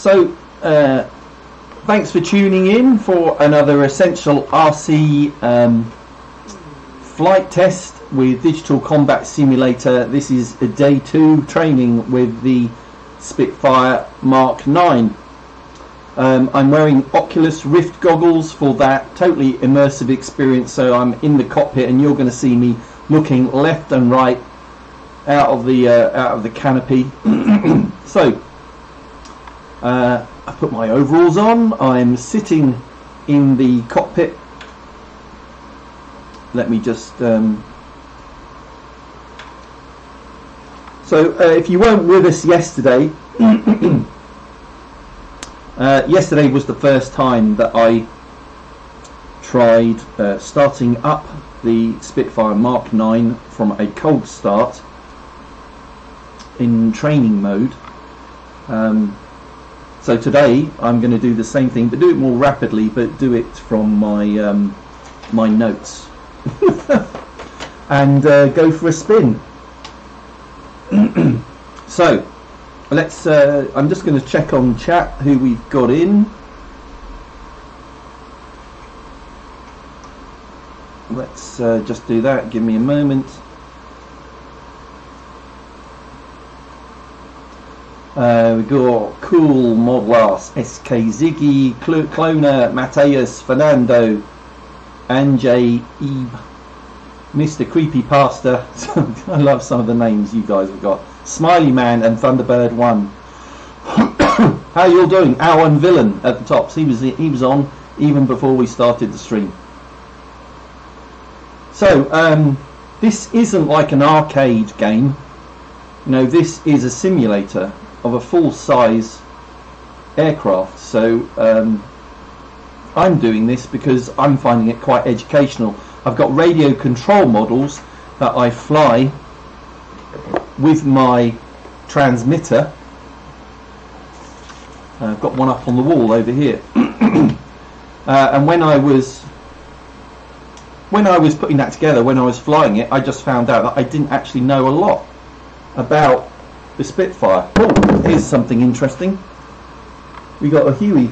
Thanks for tuning in for another Essential RC flight test with Digital Combat Simulator. This is a day 2 training with the Spitfire Mark IX. I'm wearing Oculus Rift goggles for that totally immersive experience, so I'm in the cockpit and you're going to see me looking left and right out of the canopy. So I put my overalls on. I'm sitting in the cockpit. Let me just if you weren't with us yesterday, yesterday was the first time that I tried starting up the Spitfire Mark IX from a cold start in training mode. So today I'm going to do the same thing, but do it more rapidly, but do it from my my notes and go for a spin. So let's I'm just going to check on chat who we've got in. Let's just do that. Give me a moment. We got Cool, Modlas, SK Ziggy, Cloner, Mateus, Fernando, Anjay, Eve, Mr. Creepypasta. I love some of the names you guys have got. Smiley Man and Thunderbird 1. How you all doing? Alan Villain at the tops. He was on even before we started the stream. So this isn't like an arcade game. You know, this is a simulator of a full-size aircraft. So I'm doing this because I'm finding it quite educational. I've got radio control models that I fly with my transmitter. I've got one up on the wall over here. And when I was putting that together, when I was flying it, I just found out that I didn't actually know a lot about the Spitfire. Oh, here's something interesting. We got a Huey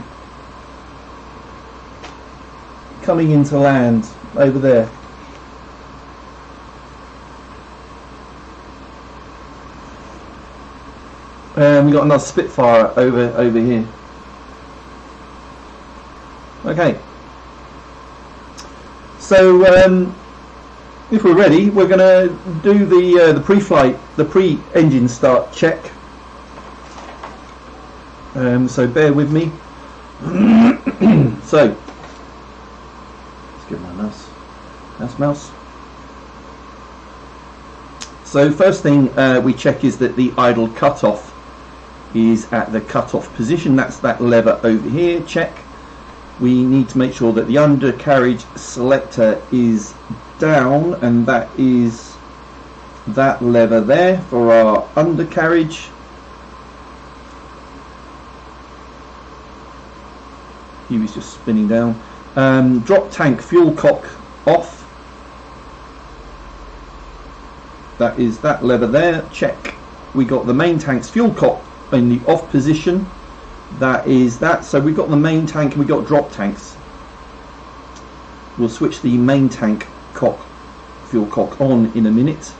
coming into land over there. And we got another Spitfire over here. Okay. So if we're ready, we're going to do the pre-flight, the pre-engine start check. So bear with me. So let's get my mouse. That's mouse. So first thing we check is that the idle cutoff is at the cutoff position. That's that lever over here. Check. We need to make sure that the undercarriage selector is down, and that is that lever there for our undercarriage. He was just spinning down. Drop tank fuel cock off. That is that lever there. Check. We got the main tank's fuel cock in the off position. That is that. So we've got the main tank and we've got drop tanks. We'll switch the main tank fuel cock on in a minute.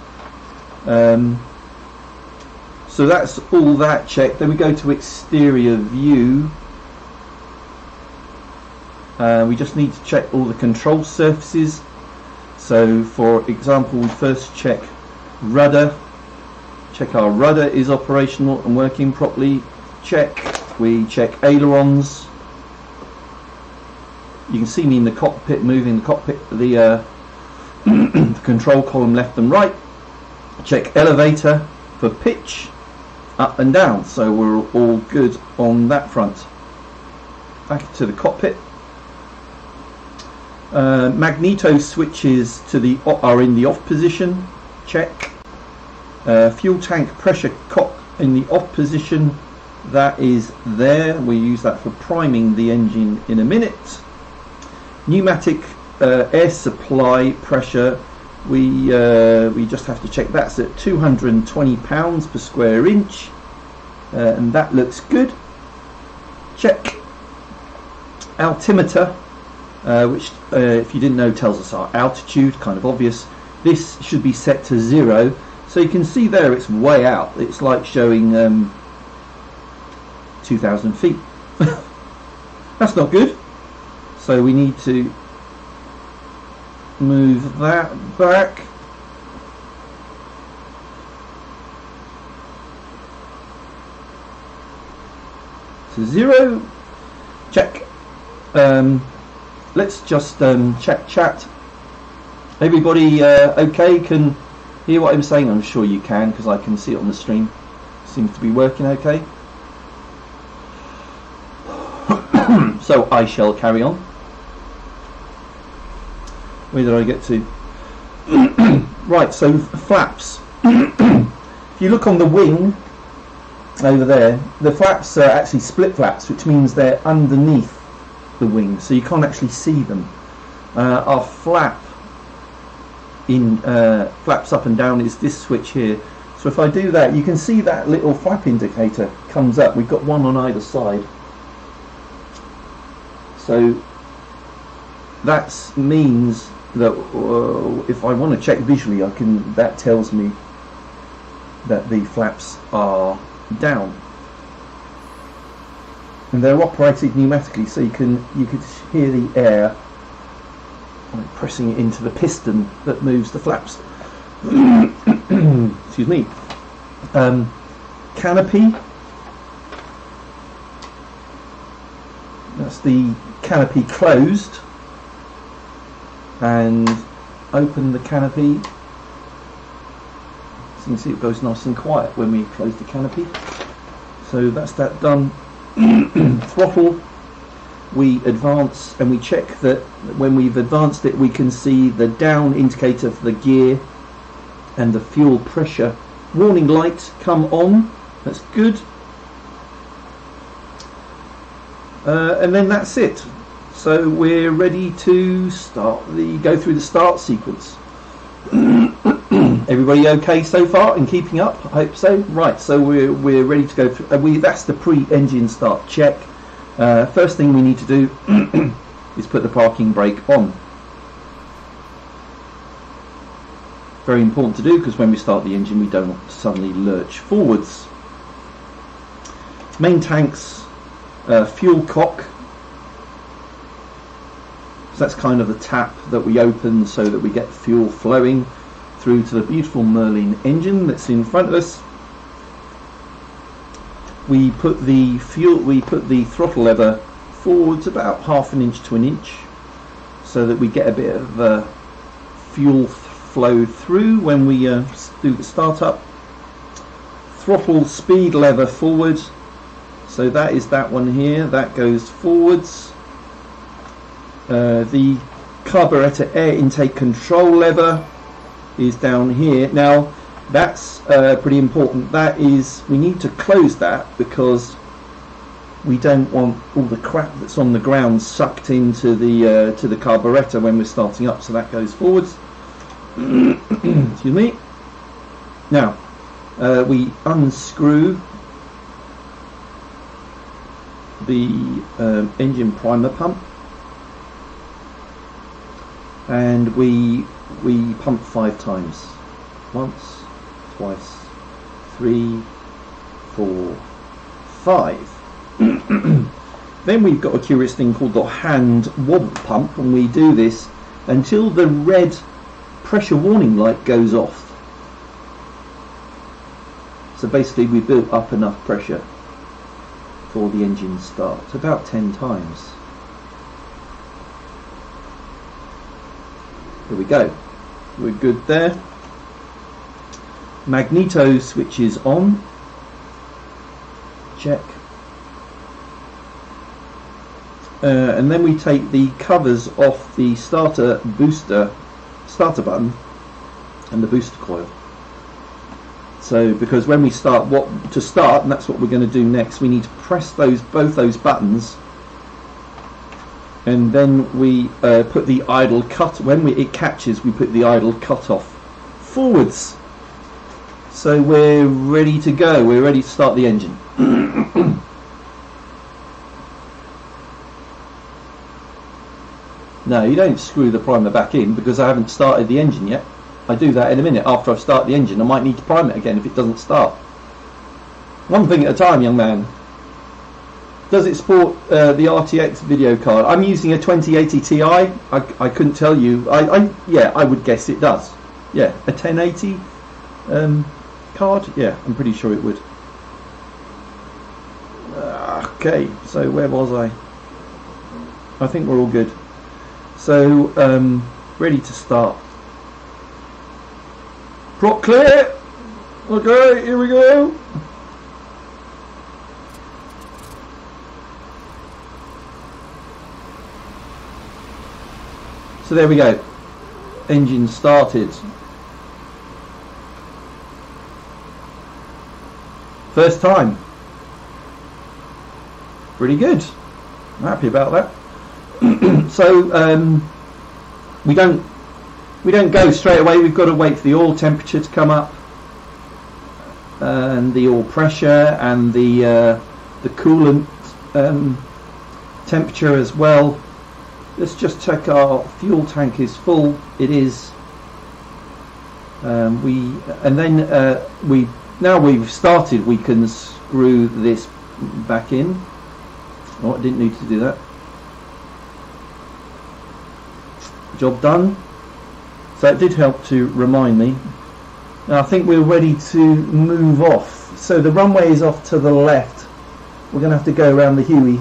So that's all that checked. Then we go to exterior view. We just need to check all the control surfaces. So for example, we first check rudder. Check our rudder is operational and working properly. Check. We check ailerons. You can see me in the cockpit, moving the cockpit, the control column left and right. Check elevator for pitch, up and down. So we're all good on that front. Back to the cockpit. Magneto switches to are in the off position. Check. Fuel tank pressure cock in the off position. That is there. We use that for priming the engine in a minute. Pneumatic air supply pressure. We just have to check that's at 220 pounds per square inch, and that looks good. Check. Altimeter, which if you didn't know tells us our altitude, kind of obvious. This should be set to 0, so you can see there it's way out. It's like showing 2,000 feet. That's not good, so we need to move that back. To 0. Check. Let's just check chat. Everybody okay? Can hear what I'm saying? I'm sure you can, because I can see it on the stream. Seems to be working okay. So I shall carry on. Where did I get to? Right, so flaps. If you look on the wing over there, the flaps are actually split flaps, which means they're underneath the wing, so you can't actually see them. Our flap in flaps up and down is this switch here. So if I do that, you can see that little flap indicator comes up. We've got one on either side. So that means that if I want to check visually, I can. That tells me that the flaps are down, and they're operated pneumatically, so you could hear the air like pressing it into the piston that moves the flaps. Excuse me. Canopy. That's the canopy closed, and open the canopy. So you can see it goes nice and quiet when we close the canopy. So that's that done. Throttle. We advance and we check that when we've advanced it, we can see the down indicator for the gear and the fuel pressure warning light come on. That's good. And then that's it. So we're ready to go through the start sequence. Everybody okay so far and keeping up? I hope so. Right, so we're ready to go through. That's the pre-engine start check. First thing we need to do is put the parking brake on. Very important to do, because when we start the engine we don't suddenly lurch forwards. Main tanks, fuel cock. So that's kind of the tap that we open so that we get fuel flowing through to the beautiful Merlin engine that's in front of us. We put the throttle lever forwards about 1/2 inch to 1 inch, so that we get a bit of fuel flow through when we do the startup. Throttle speed lever forward, so that is that one here, that goes forwards. The carburetor air intake control lever is down here. Now that's pretty important. That is, we need to close that because we don't want all the crap that's on the ground sucked into the to the carburetor when we're starting up. So that goes forwards. Excuse me. Now we unscrew the engine primer pump, and we pump 5 times. Once, twice, 3, 4, 5. Then we've got a curious thing called the hand wobble pump, and we do this until the red pressure warning light goes off. So basically we built up enough pressure for the engine start, about 10 times. There we go, we're good there. Magneto switch is on, check. And then we take the covers off the starter button and the booster coil. So because when we start, and that's what we're going to do next, we need to press both those buttons, and then we put the idle cut. When it catches, we put the idle cut off forwards. So we're ready to go. We're ready to start the engine. No, you don't screw the primer back in because I haven't started the engine yet. I do that in a minute. After I start the engine, I might need to prime it again if it doesn't start. One thing at a time, young man. Does it support the RTX video card? I'm using a 2080 Ti. I couldn't tell you. Yeah, I would guess it does. Yeah, a 1080 card. Yeah, I'm pretty sure it would. Okay, so where was I? I think we're all good. So ready to start. Prop clear. Okay, here we go. So there we go. Engine started. First time. Pretty good. I'm happy about that. So we don't go straight away. We've got to wait for the oil temperature to come up, and the oil pressure, and the coolant temperature as well. Let's just check our fuel tank is full. It is. Now we've started, we can screw this back in. Oh, I didn't need to do that. Job done. So it did help to remind me. Now I think we're ready to move off. So the runway is off to the left. We're going to have to go around the Huey.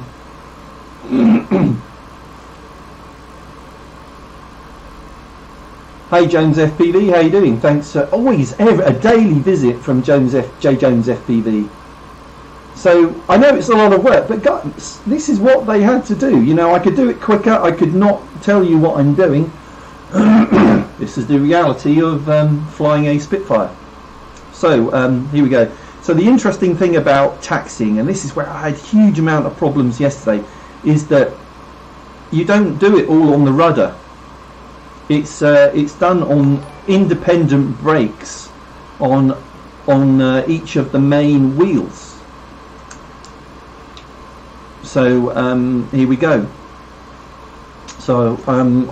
Hey Jones FPV, how you doing? Thanks. Always a daily visit from J Jones FPV. So I know it's a lot of work, but guys, this is what they had to do. You know, I could do it quicker. I could not tell you what I'm doing. This is the reality of flying a Spitfire. So here we go. So the interesting thing about taxiing, and this is where I had a huge amount of problems yesterday, is that you don't do it all on the rudder. It's done on independent brakes on each of the main wheels. So here we go. So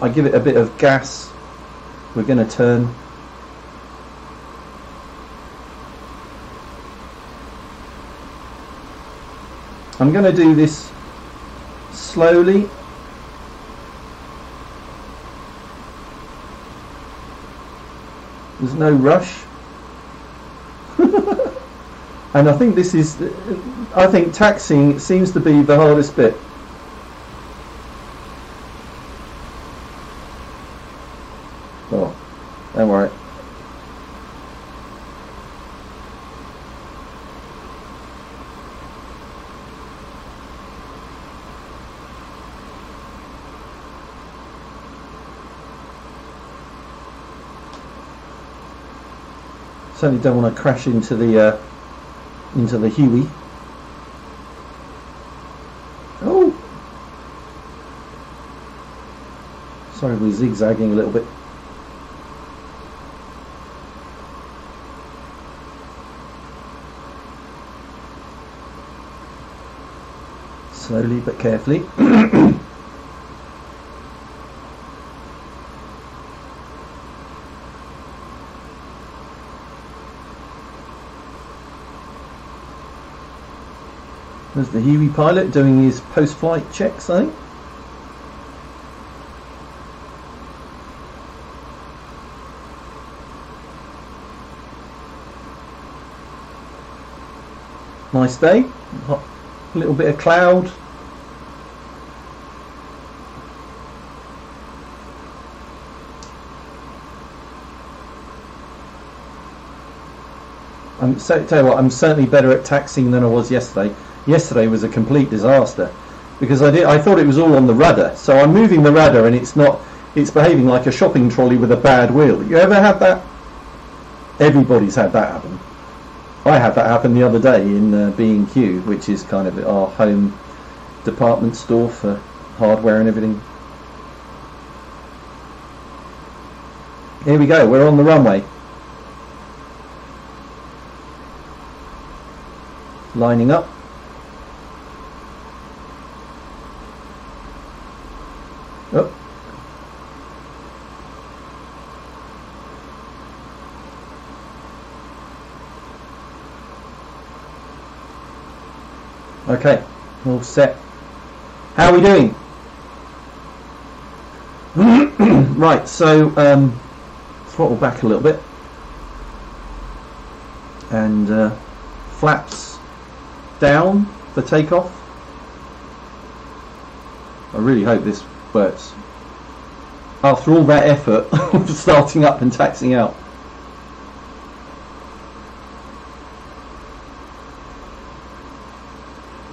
I give it a bit of gas. We're going to turn. I'm going to do this slowly. There's no rush. And I think this is, I think taxiing seems to be the hardest bit. Oh, don't worry. Certainly don't want to crash into the Huey. Oh, sorry, we're zigzagging a little bit. Slowly but carefully. There's the Huey pilot doing his post-flight checks, I think. Nice day. A little bit of cloud. Tell you what, I'm certainly better at taxiing than I was yesterday. Yesterday was a complete disaster because I thought it was all on the rudder. So I'm moving the rudder and it's behaving like a shopping trolley with a bad wheel. You ever had that? Everybody's had that happen. I had that happen the other day in B&Q, which is kind of our home department store for hardware and everything. Here we go, we're on the runway. Lining up. Oh, Okay, all set. How are we doing? Right, so throttle back a little bit and flaps down for takeoff. I really hope this works. After all that effort of starting up and taxiing out.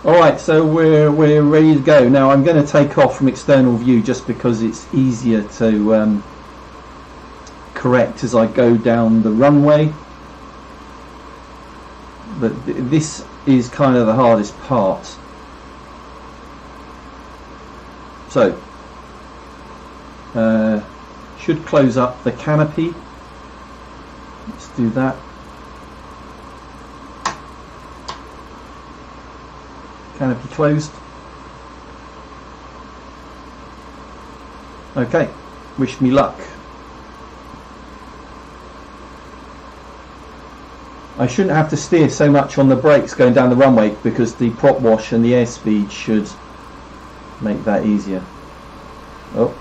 Alright, so we're ready to go. Now I'm going to take off from external view just because it's easier to correct as I go down the runway. But this is kind of the hardest part. So, should close up the canopy. Let's do that. Canopy closed. Okay, wish me luck. I shouldn't have to steer so much on the brakes going down the runway because the prop wash and the airspeed should make that easier. Oh.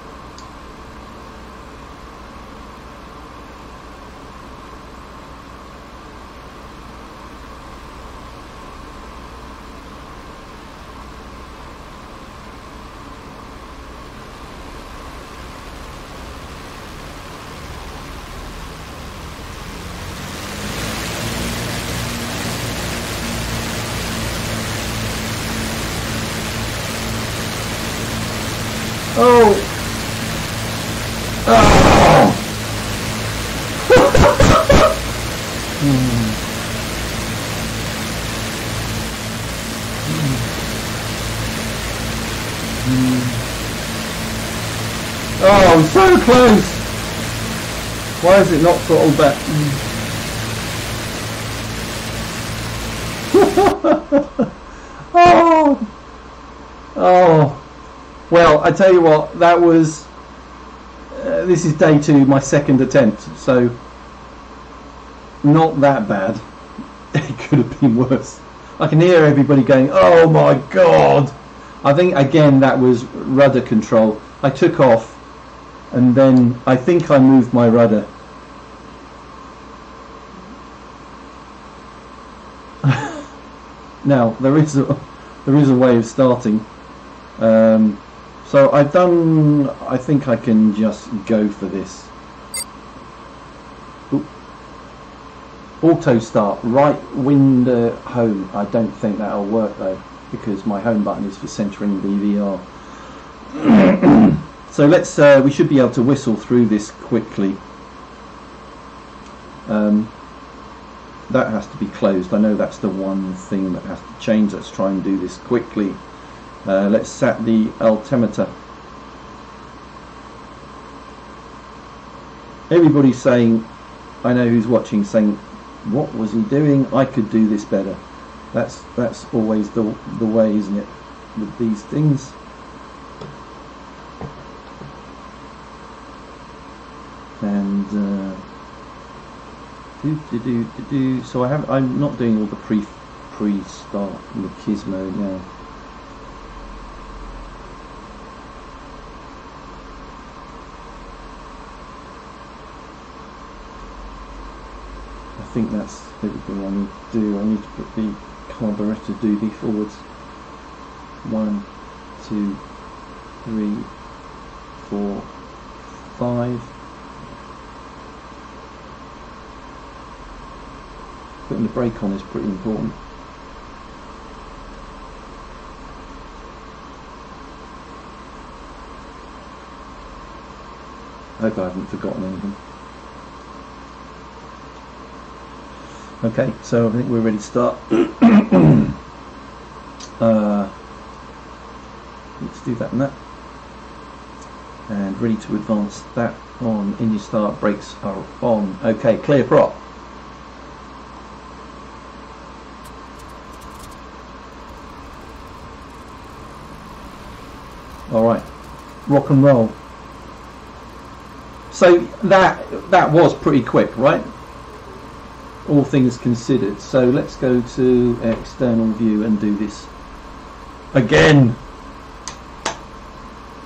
Oh! Oh! Oh, I'm so close! Why is it not throttled back? Oh! Oh! Well, I tell you what, that was, this is day 2, my second attempt, so not that bad. It could have been worse. I can hear everybody going, oh my god! I think, again, that was rudder control. I took off, and then I think I moved my rudder. Now, there is a way of starting. So I've done, I think I can just go for this. Ooh. Auto start, right window home. I don't think that'll work though, because my home button is for centering the VR. So let's, we should be able to whistle through this quickly. That has to be closed. I know that's the one thing that has to change. Let's try and do this quickly. Let's set the altimeter. Everybody's saying, I know who's watching, saying, what was he doing? I could do this better. That's always the way, isn't it, with these things? And so I'm not doing all the pre-start in the gizmo now. I think that's everything I need to do. I need to put the carburetor duty forwards. 1, 2, 3, 4, 5. Putting the brake on is pretty important. I hope I haven't forgotten anything. Okay, so I think we're ready to start. Let's do that and that. And ready to advance that on. Engine start, brakes are on. Okay, clear prop. Alright, rock and roll. So that was pretty quick, right? All things considered. So let's go to external view and do this Again!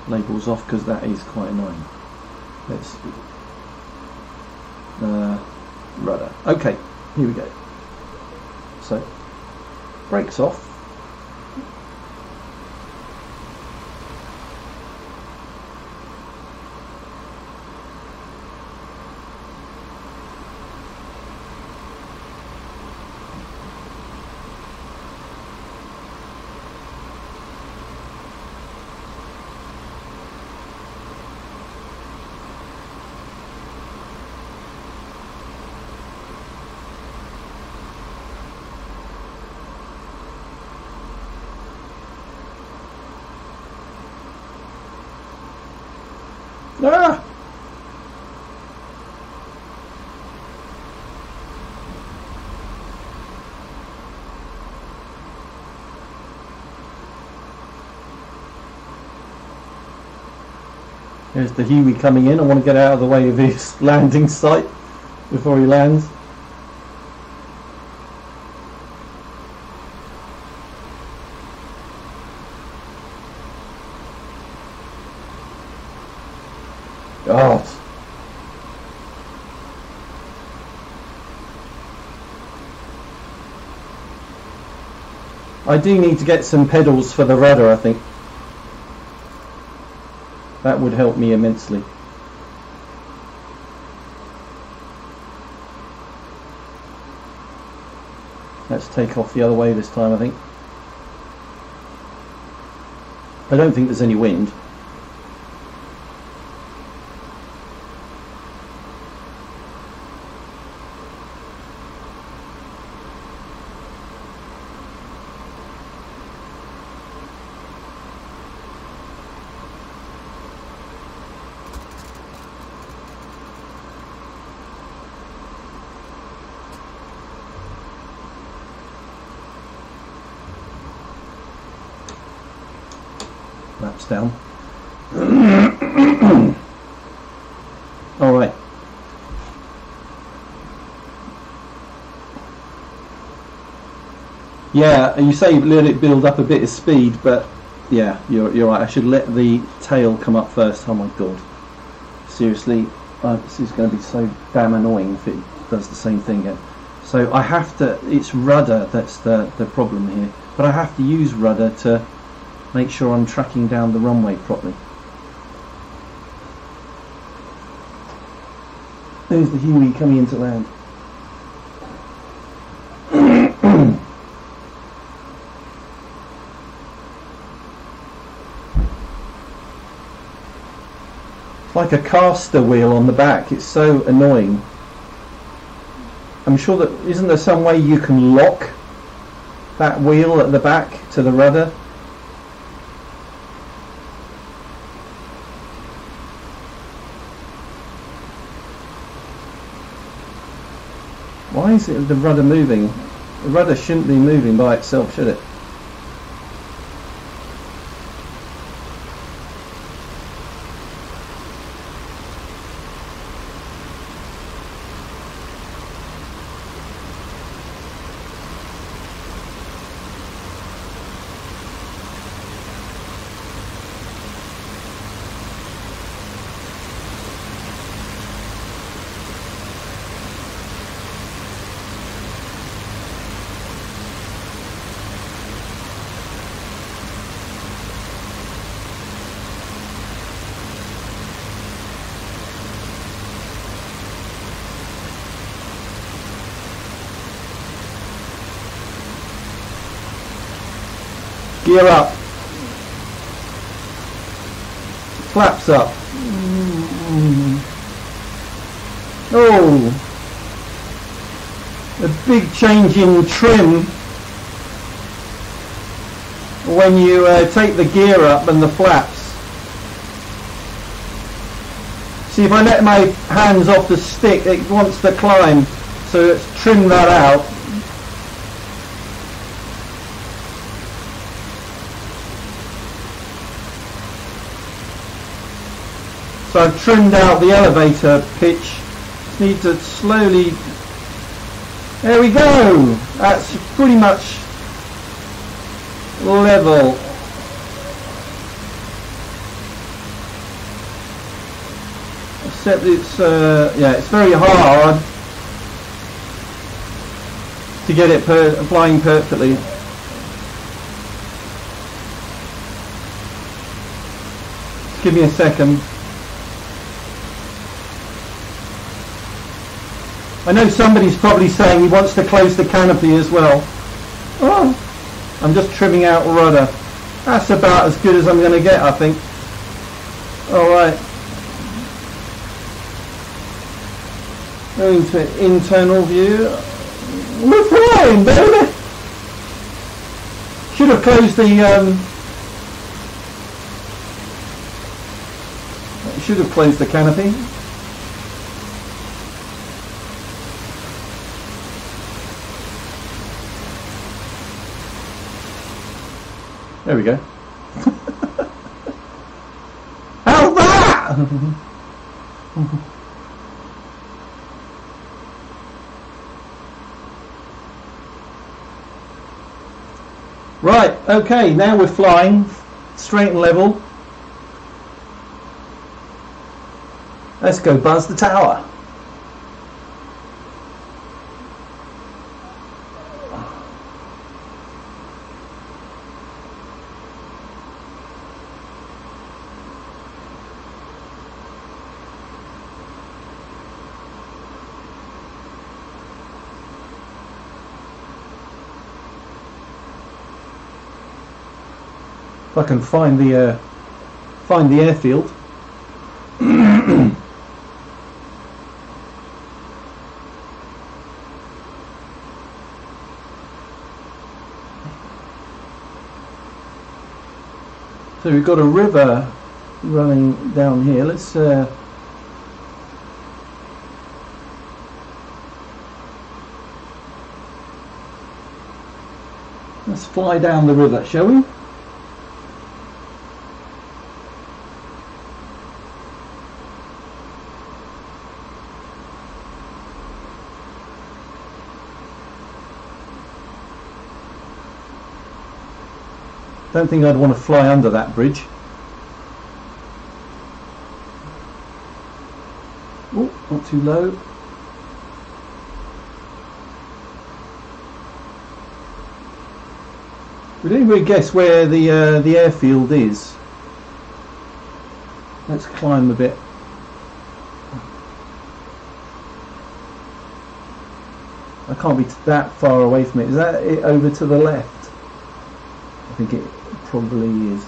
Labels off because that is quite annoying. Let's see. Rudder. Okay, here we go. So, brakes off. Ah! There's the Huey coming in. I want to get out of the way of his landing site before he lands. God. I do need to get some pedals for the rudder, I think. That would help me immensely. Let's take off the other way this time, I think. I don't think there's any wind. Laps down. All right. Yeah, you say let it build up a bit of speed, but yeah, you're right. I should let the tail come up first. Oh my god! Seriously, this is going to be so damn annoying if it does the same thing again. So I have to. It's rudder that's the problem here, but I have to use rudder to make sure I'm tracking down the runway properly. There's the Huey coming into land. It's like a caster wheel on the back. It's so annoying. I'm sure that isn't there some way you can lock that wheel at the back to the rudder? Why is it the rudder moving? The rudder shouldn't be moving by itself, should it? Gear up. Flaps up. Oh, a big change in trim when you take the gear up and the flaps. See, if I let my hands off the stick, it wants to climb, so let's trim that out. So I've trimmed out the elevator pitch. Just need to slowly. There we go. That's pretty much level. except it's yeah, it's very hard to get it flying perfectly. Just give me a second. I know somebody's probably saying he wants to close the canopy as well. Oh, I'm just trimming out rudder. That's about as good as I'm going to get, I think. Alright. Going to internal view. We're flying, baby! Should have closed the canopy. There we go. How's that? Right, okay, now we're flying straight and level. Let's go buzz the tower. If I can find the airfield. So we've got a river running down here. Let's fly down the river, shall we? Don't think I'd want to fly under that bridge. Oh, not too low. We didn't really guess where the airfield is. Let's climb a bit. I can't be that far away from it. Is that it over to the left? I think it probably is.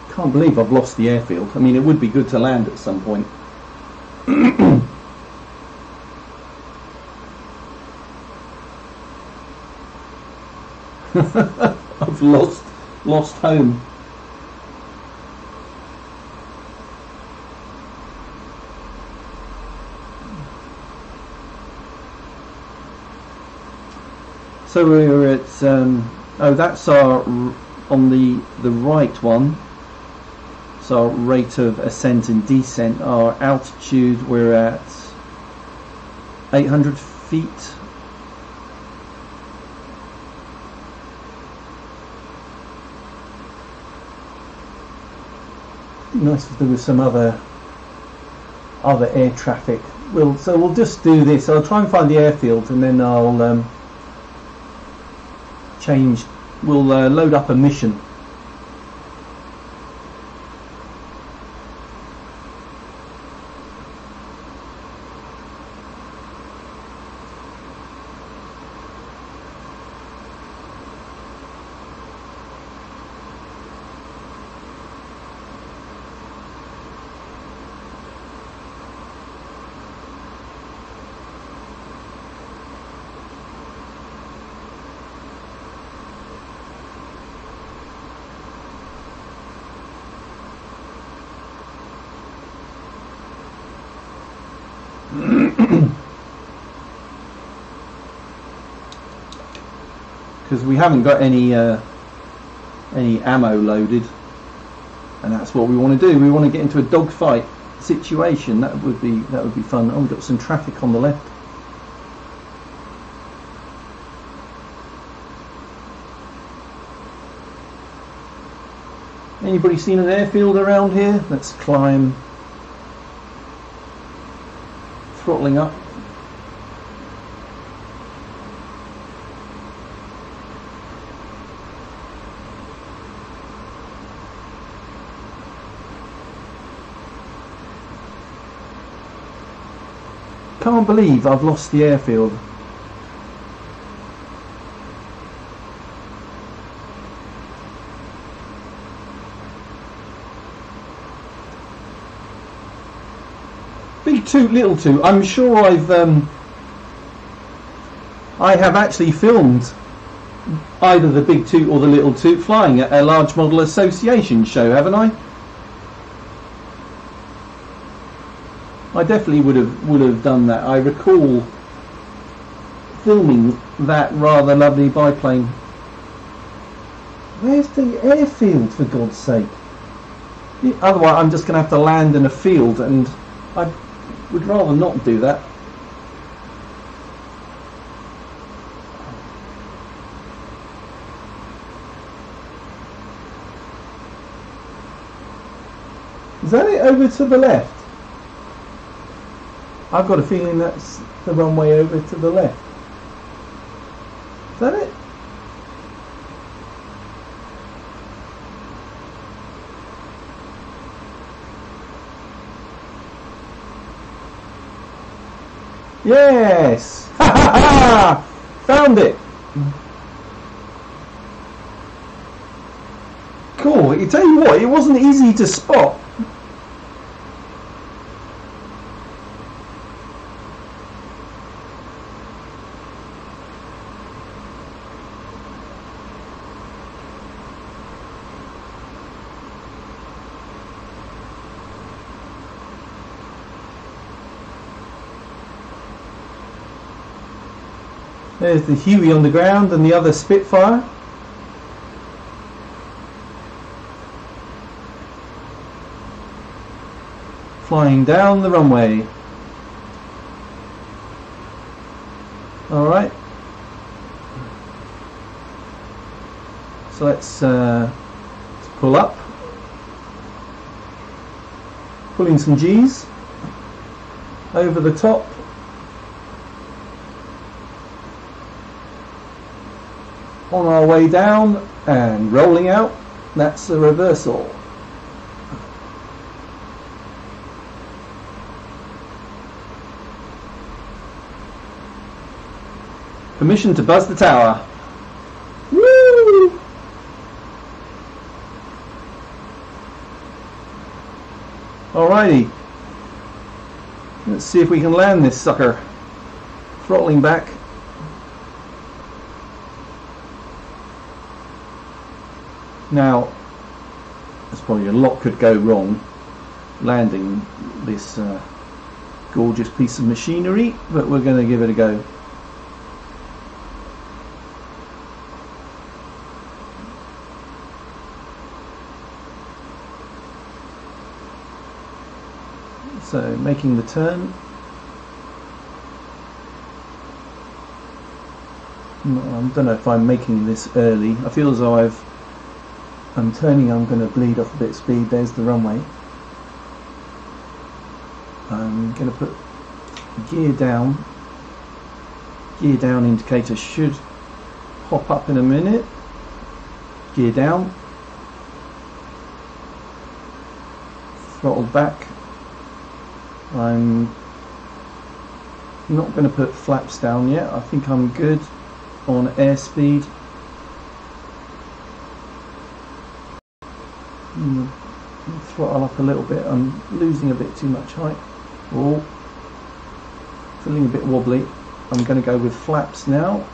Can't believe I've lost the airfield. I mean, it would be good to land at some point. I've lost home. So we're at oh, that's our on the right one. So our rate of ascent and descent. Our altitude, we're at 800 feet. Nice if there was some other air traffic. So we'll just do this. I'll try and find the airfield, and then I'll change. We'll load up a mission. Because we haven't got any ammo loaded, and that's what we want to do. We want to get into a dogfight. situation. That would be fun. Oh, we've got some traffic on the left. Anybody seen an airfield around here? Let's climb. Throttling up. Can't believe I've lost the airfield. Big toot, little toot. I'm sure I have actually filmed either the big toot or the little toot flying at a large model association show, haven't I? I definitely would have done that. I recall filming that rather lovely biplane. Where's the airfield, for God's sake? Otherwise I'm just going to have to land in a field, and I would rather not do that. Is that it over to the left? I've got a feeling that's the runway over to the left. Is that it? Yes! Ha ha ha! Found it! Cool. I tell you what, it wasn't easy to spot. There's the Huey on the ground and the other Spitfire. Flying down the runway. Alright. So let's pull up. Pulling some G's over the top. On our way down and rolling out. That's a reversal. Permission to buzz the tower. Woo! Alrighty. Let's see if we can land this sucker. Throttling back. Now, there's probably a lot could go wrong landing this gorgeous piece of machinery, but we're going to give it a go. So, making the turn. I don't know if I'm making this early. I feel as though I'm turning, I'm going to bleed off a bit of speed. There's the runway. I'm going to put gear down. Gear down indicator should pop up in a minute. Gear down. Throttle back. I'm not going to put flaps down yet. I think I'm good on airspeed. Throttle up a little bit. I'm losing a bit too much height. Oh, feeling a bit wobbly. I'm going to go with flaps now.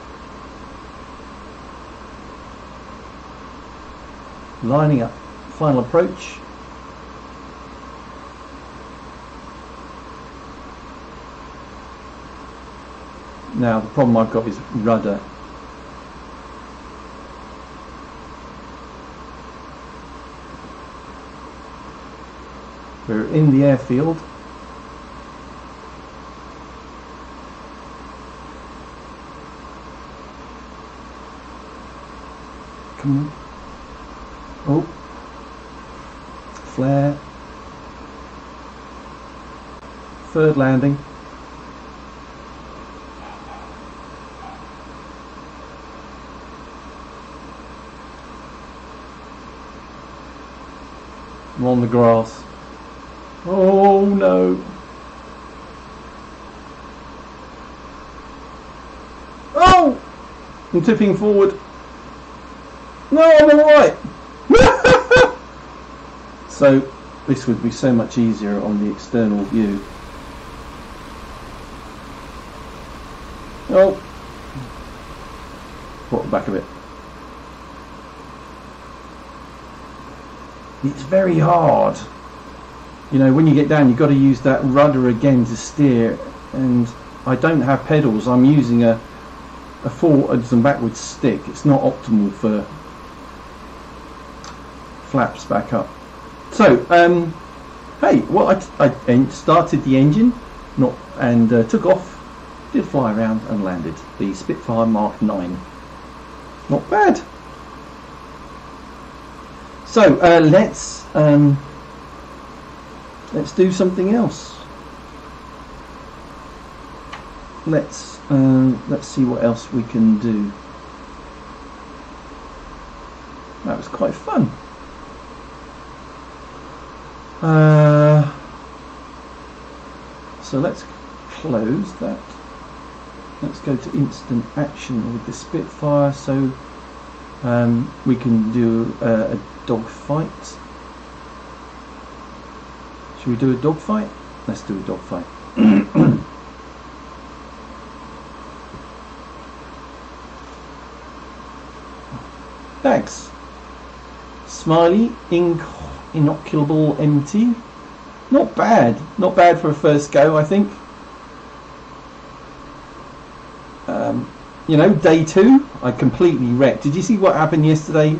Lining up. Final approach. Now the problem I've got is rudder. We're in the airfield. Come on. Oh. Flare. Third landing. I'm on the grass. Oh no. Oh! I'm tipping forward. No, I'm alright. So this would be so much easier on the external view. Oh. Brought the back of it. It's very hard. You know, when you get down, you've got to use that rudder again to steer, and I don't have pedals. I'm using a forwards and backwards stick. It's not optimal for flaps back up. So, hey, well, I started the engine, and took off, did fly around and landed the Spitfire Mark IX. Not bad. So let's do something else. Let's see what else we can do. That was quite fun. So let's close that. Let's go to instant action with the Spitfire. So we can do a dogfight. Should we do a dogfight? Let's do a dogfight. Thanks. Smiley, inoculable MT. Not bad. Not bad for a first go, I think. You know, day 2, I completely wrecked. Did you see what happened yesterday?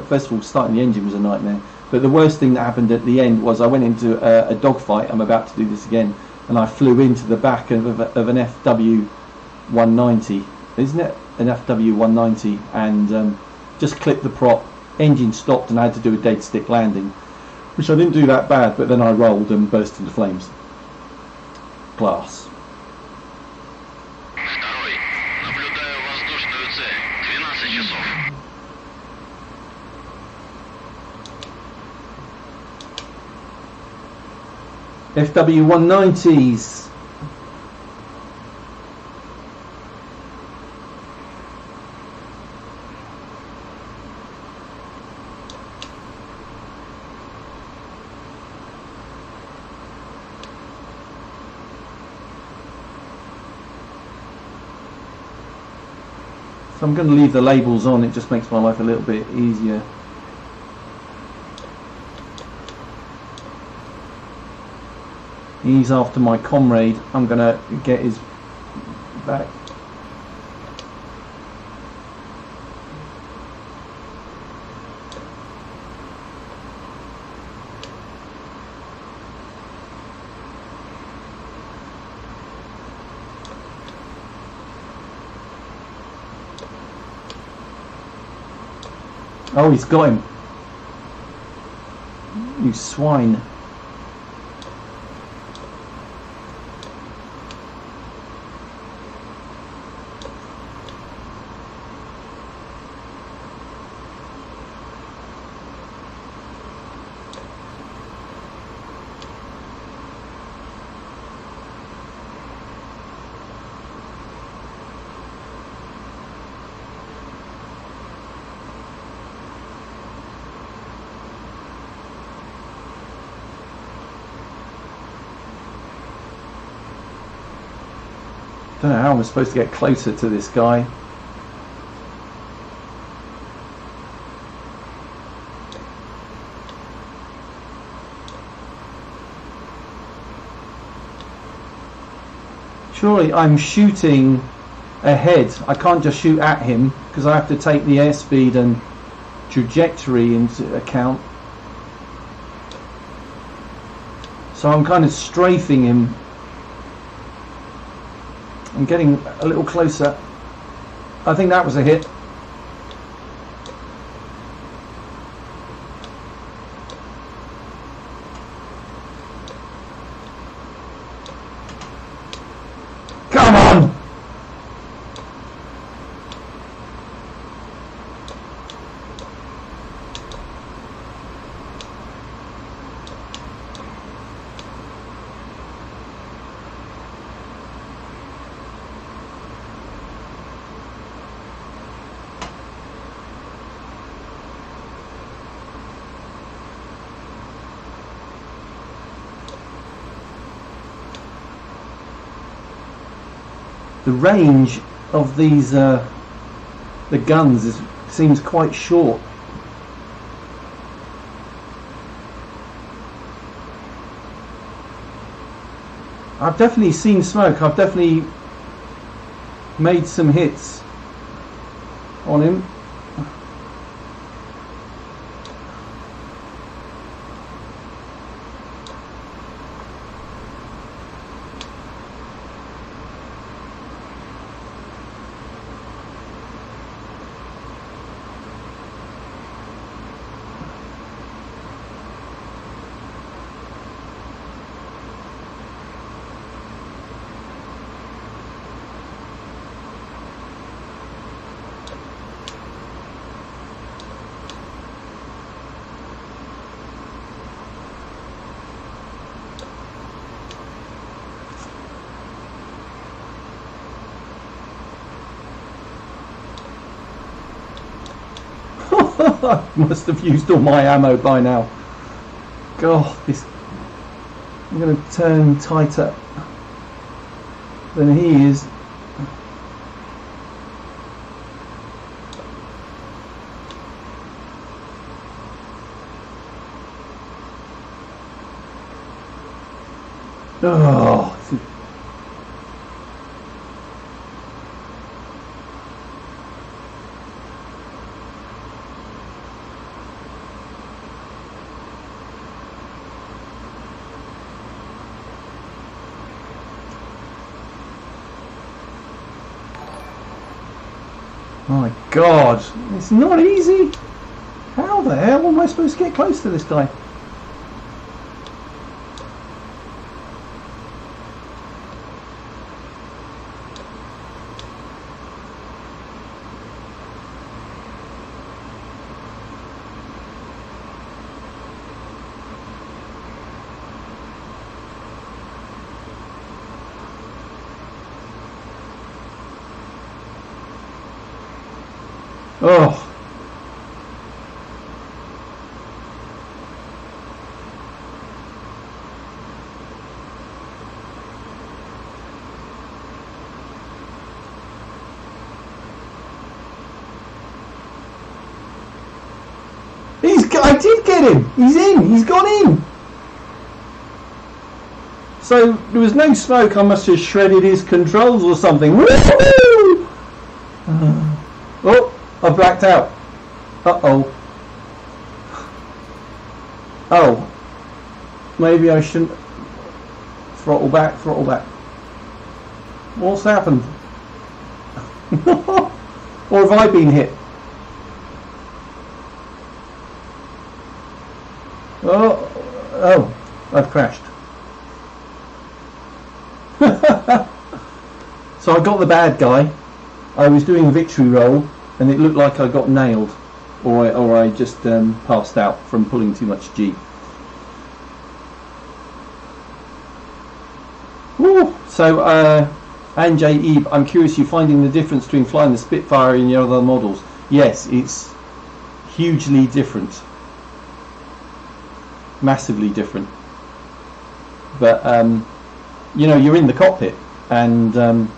First of all, starting the engine was a nightmare. But the worst thing that happened at the end was I went into a dogfight. I'm about to do this again, and I flew into the back of an FW190. Isn't it an FW190? And just clipped the prop. Engine stopped, and I had to do a dead stick landing, which I didn't do that bad. But then I rolled and burst into flames. Glass. FW190s. So I'm going to leave the labels on. It just makes my life a little bit easier. He's after my comrade. I'm going to get his back. Oh, he's got him. You swine. I don't know how I'm supposed to get closer to this guy. Surely I'm shooting ahead. I can't just shoot at him because I have to take the airspeed and trajectory into account. So I'm kind of strafing him. I'm getting a little closer. I think that was a hit. Come on! The range of these the guns seems quite short. I've definitely seen smoke. I've definitely made some hits on him. I must have used all my ammo by now. God, this. I'm going to turn tighter than he is. Oh. My God, it's not easy. How the hell am I supposed to get close to this guy? Oh. I did get him. He's in. He's gone in. So there was no smoke. I must have shredded his controls or something. Oh, I blacked out. Uh-oh. Oh. Maybe I shouldn't. Throttle back, throttle back. What's happened? Or have I been hit? Oh, I've crashed. So I got the bad guy. I was doing a victory roll and it looked like I got nailed, or I just passed out from pulling too much G. Woo. So Anjay Ebe, I'm curious, you finding the difference between flying the Spitfire and your other models? Yes, it's hugely different. Massively different. But you know, you're in the cockpit, and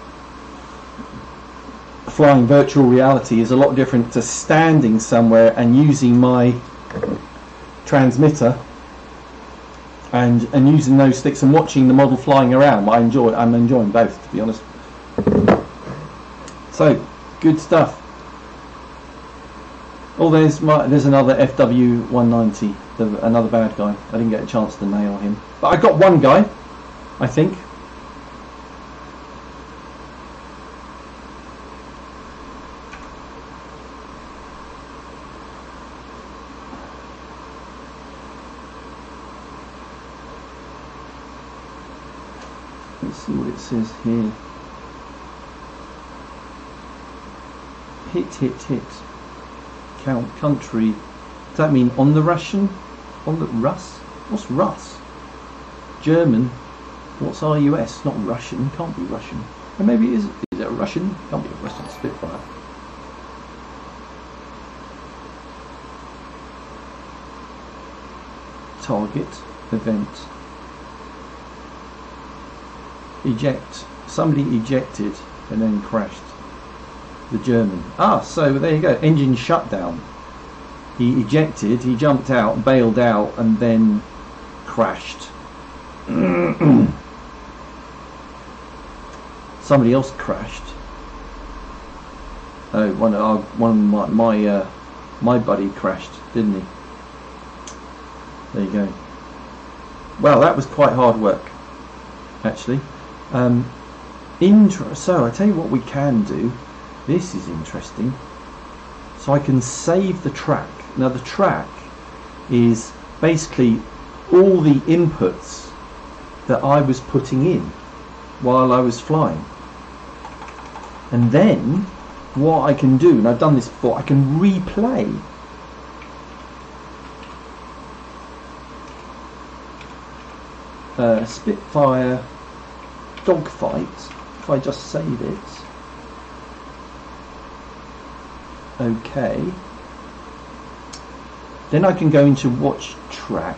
flying virtual reality is a lot different to standing somewhere and using my transmitter and using those sticks and watching the model flying around. I'm enjoying both, to be honest. So good stuff. Oh, there's another FW 190. another bad guy. I didn't get a chance to nail him, but I got one guy, I think. Let's see what it says here. Hit. Count country. Does that mean on the Russian? On the Russ? What's Russ? German. What's RUS? Not Russian. Can't be Russian. Or maybe it is. Is it a Russian? Can't be a Russian Spitfire. Target. Event. Eject. Somebody ejected and then crashed. The German. Ah, so there you go. Engine shutdown. He ejected, he jumped out, bailed out, and then crashed. Somebody else crashed. Oh, one of my buddy crashed, didn't he? There you go. Well, that was quite hard work, actually. So I tell you what we can do. This is interesting. So I can save the track. Now the track is basically all the inputs that I was putting in while I was flying. And then what I can do, and I've done this before, I can replay Spitfire dogfight if I just save it. Okay, then I can go into watch track,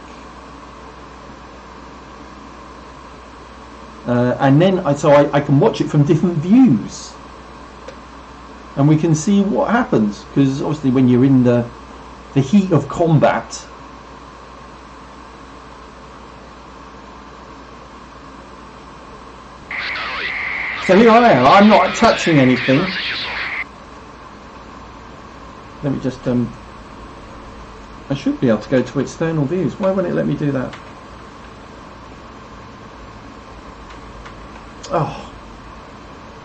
and then I can watch it from different views, and we can see what happens, because obviously when you're in the heat of combat, so here I am, I'm not touching anything. Let me just, I should be able to go to external views. Why won't it let me do that? Oh,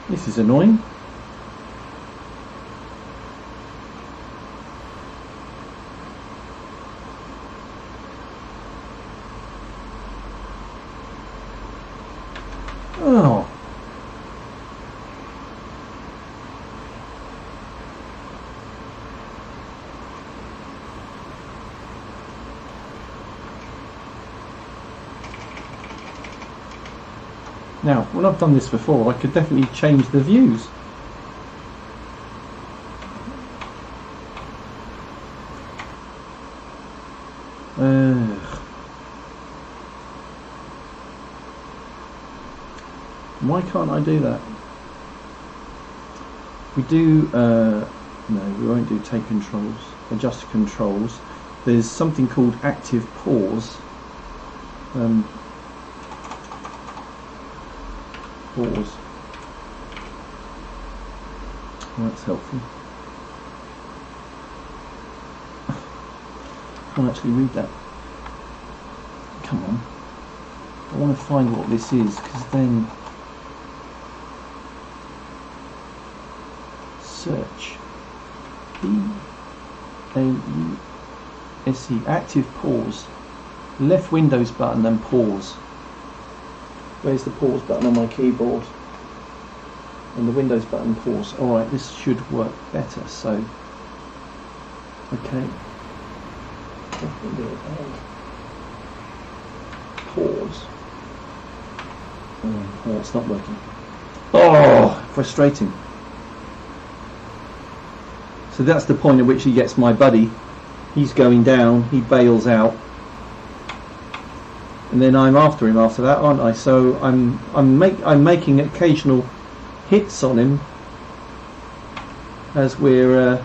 this is annoying. Oh. Now, when I've done this before, I could definitely change the views. Why can't I do that? We do, no, we won't do take controls, adjust controls. There's something called active pause. Pause. Oh, that's helpful. I can't actually read that. Come on. I want to find what this is, because then search P-A-U-S-E, active pause. Left Windows button, then pause. Where's the pause button on my keyboard? And the Windows button, pause. Alright, this should work better, so okay. Pause. Oh, it's not working. Oh, frustrating. So that's the point at which he gets my buddy. He's going down, he bails out, and then I'm after him after that, aren't I? So I'm making occasional hits on him as we're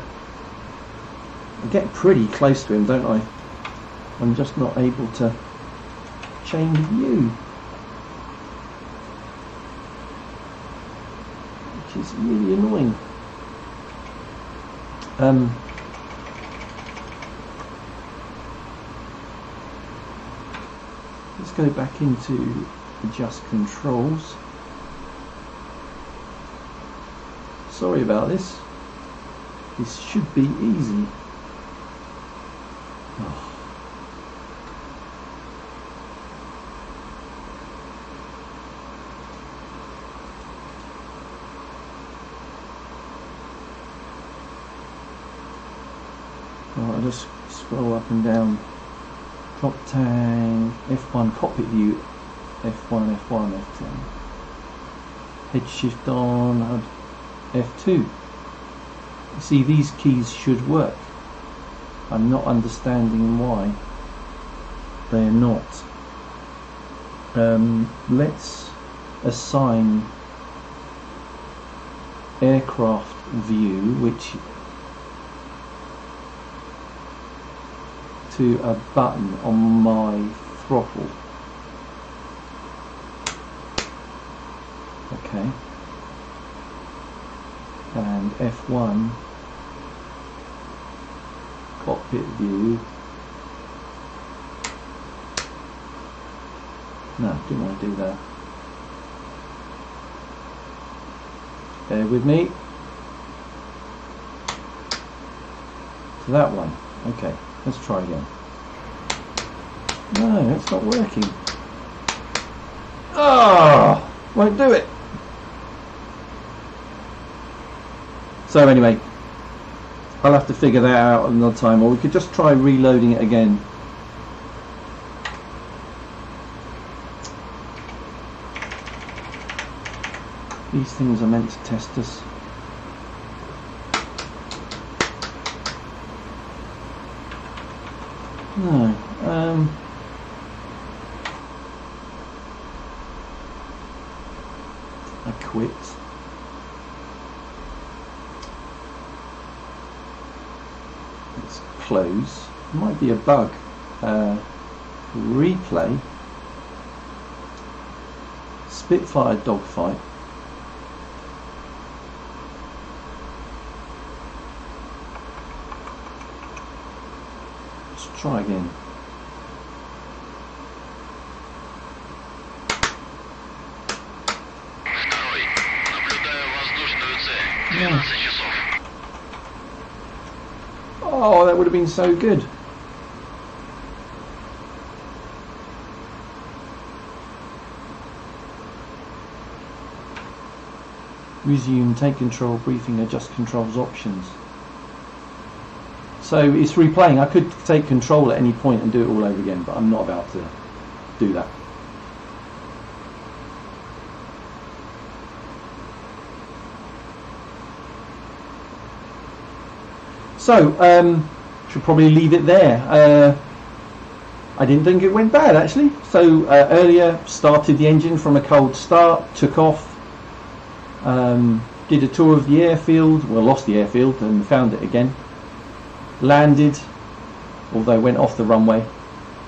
I get pretty close to him, don't I? I'm just not able to change view, which is really annoying. let's go back into adjust controls. Sorry about this. This should be easy. Oh. Right, I'll just scroll up and down. Drop tank, F1 cockpit view, F1, F1, F10. Head shift on, F2. See, these keys should work. I'm not understanding why they're not. Let's assign aircraft view, which to a button on my throttle. Okay. And F1 cockpit view. No, didn't want to do that. Bear with me. To that one. Okay, let's try again. No, it's not working. Ah, won't do it. So anyway, I'll have to figure that out another time, or we could just try reloading it again. These things are meant to test us. No. I quit. Let's close. Might be a bug. Replay. Spitfire dogfight. Let's try again. Yeah. Oh, that would have been so good. Resume, take control, briefing, adjust controls options. So it's replaying. I could take control at any point and do it all over again, but I'm not about to do that. So, should probably leave it there. I didn't think it went bad actually. So earlier started the engine from a cold start, took off, did a tour of the airfield, well lost the airfield and found it again, landed, although went off the runway,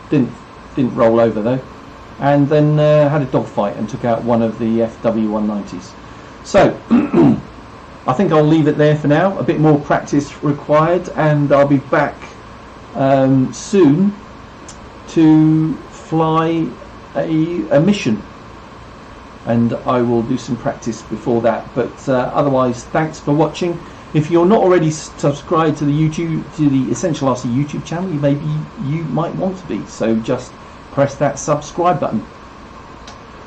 didn't roll over though, and then had a dogfight and took out one of the FW190s. So I think I'll leave it there for now. A bit more practice required, and I'll be back soon to fly a mission, and I will do some practice before that. But otherwise, thanks for watching. If you're not already subscribed to the Essential RC YouTube channel, maybe you might want to be. So just press that subscribe button.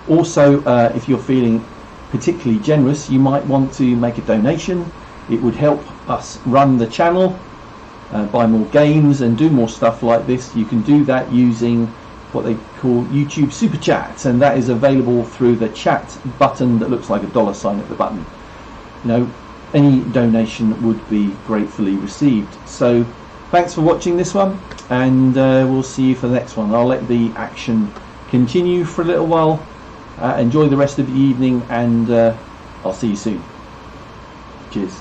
Also, if you're feeling particularly generous, you might want to make a donation. It would help us run the channel, buy more games and do more stuff like this. You can do that using what they call YouTube SuperChat, and that is available through the chat button that looks like a $sign at the button. You know, any donation would be gratefully received. So thanks for watching this one, and we'll see you for the next one. I'll let the action continue for a little while. Enjoy the rest of the evening, and I'll see you soon. Cheers.